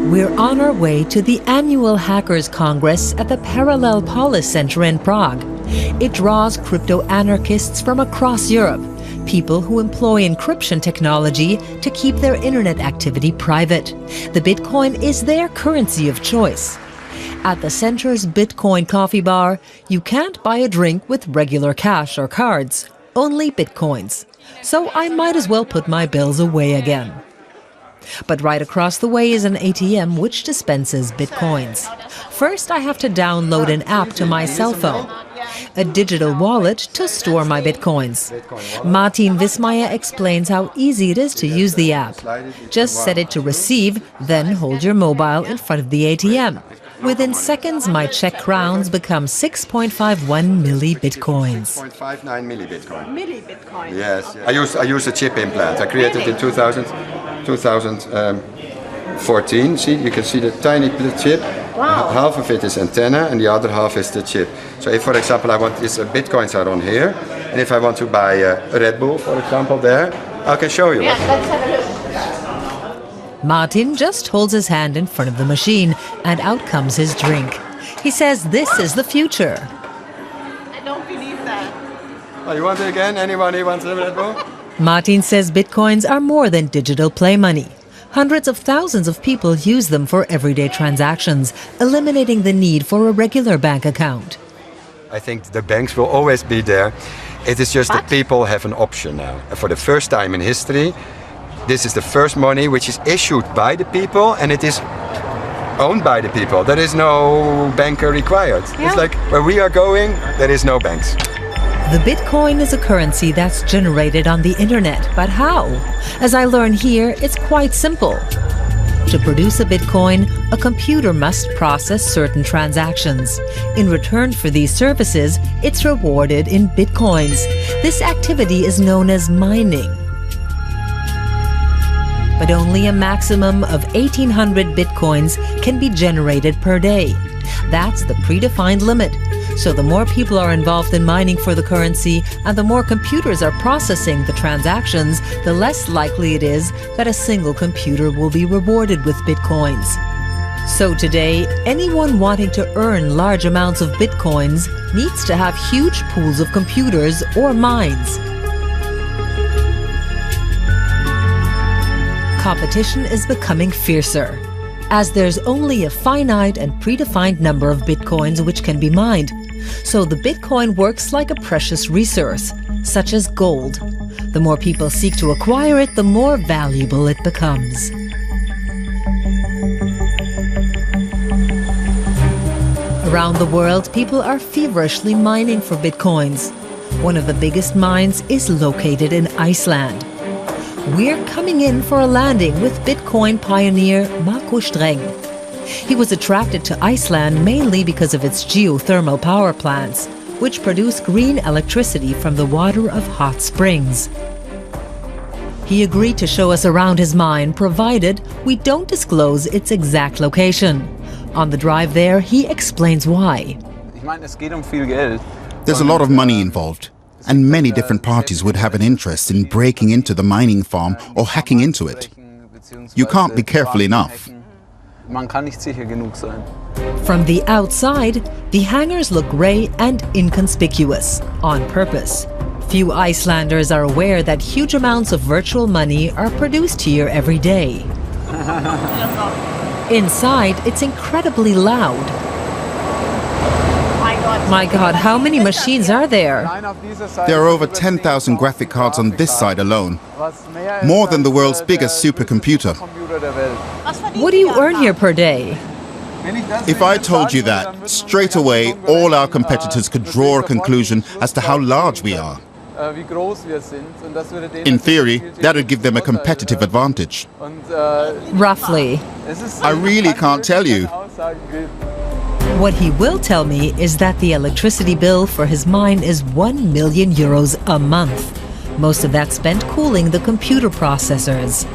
We're on our way to the annual Hackers Congress at the Parallel Polis Center in Prague. It draws crypto-anarchists from across Europe, people who employ encryption technology to keep their internet activity private. The Bitcoin is their currency of choice. At the center's Bitcoin coffee bar, you can't buy a drink with regular cash or cards, only Bitcoins. So I might as well put my bills away again. But right across the way is an ATM which dispenses Bitcoins. First, I have to download an app to my cell phone, a digital wallet to store my Bitcoins. Martin Wismeier explains how easy it is to use the app. Just set it to receive, then hold your mobile in front of the ATM. Within seconds, my Czech crowns become 6.51 milli-Bitcoins. 6.59 milli-Bitcoin. Milli-Bitcoin? Yes. I use a chip implant. I created in 2014. See, you can see the tiny chip. Wow. Half of it is antenna and the other half is the chip. So if, for example, I want this Bitcoins are on here, and if I want to buy a Red Bull, for example, there, I can show you. Yeah, let's have a look. Martin just holds his hand in front of the machine, and out comes his drink. He says this is the future. I don't believe that. Oh, you want it again? Anyone who wants a Red Bull? Martin says Bitcoins are more than digital play money. Hundreds of thousands of people use them for everyday transactions, eliminating the need for a regular bank account. I think the banks will always be there. It is just that people have an option now. And for the first time in history, this is the first money which is issued by the people and it is owned by the people. There is no banker required. Yeah. It's like where we are going, there is no banks. The Bitcoin is a currency that's generated on the internet, but how? As I learn here, it's quite simple. To produce a Bitcoin, a computer must process certain transactions. In return for these services, it's rewarded in Bitcoins. This activity is known as mining. But only a maximum of 1,800 Bitcoins can be generated per day. That's the predefined limit. So the more people are involved in mining for the currency and the more computers are processing the transactions, the less likely it is that a single computer will be rewarded with Bitcoins. So today, anyone wanting to earn large amounts of Bitcoins needs to have huge pools of computers or mines. Competition is becoming fiercer, as there's only a finite and predefined number of Bitcoins which can be mined. So the Bitcoin works like a precious resource, such as gold. The more people seek to acquire it, the more valuable it becomes. Around the world, people are feverishly mining for Bitcoins. One of the biggest mines is located in Iceland. We're coming in for a landing with Bitcoin pioneer Markus Streng. He was attracted to Iceland mainly because of its geothermal power plants, which produce green electricity from the water of hot springs. He agreed to show us around his mine, provided we don't disclose its exact location. On the drive there, he explains why. There's a lot of money involved, and many different parties would have an interest in breaking into the mining farm or hacking into it. You can't be careful enough. From the outside, the hangars look grey and inconspicuous, on purpose. Few Icelanders are aware that huge amounts of virtual money are produced here every day. Inside, it's incredibly loud. My God, how many machines are there? There are over 10,000 graphic cards on this side alone, more than the world's biggest supercomputer. What do you earn here per day? If I told you that, straight away all our competitors could draw a conclusion as to how large we are. In theory, that would give them a competitive advantage. Roughly. I really can't tell you. What he will tell me is that the electricity bill for his mine is €1 million a month. Most of that spent cooling the computer processors.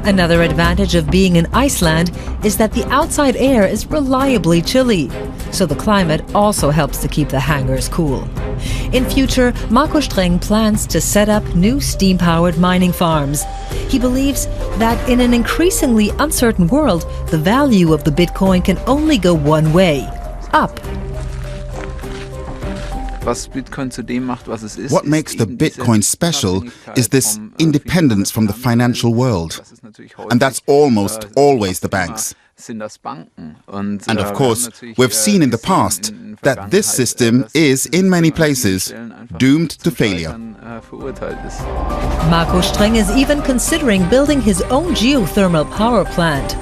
Another advantage of being in Iceland is that the outside air is reliably chilly, so the climate also helps to keep the hangars cool. In future, Marco Streng plans to set up new steam-powered mining farms. He believes that in an increasingly uncertain world, the value of the Bitcoin can only go one way, up. What makes the Bitcoin special is this independence from the financial world. And that's almost always the banks. And of course, we've seen in the past that this system is, in many places, doomed to failure. Marco Streng is even considering building his own geothermal power plant.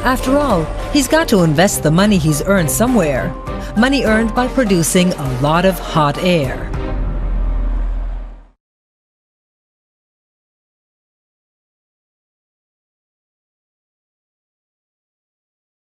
After all, he's got to invest the money he's earned somewhere. Money earned by producing a lot of hot air.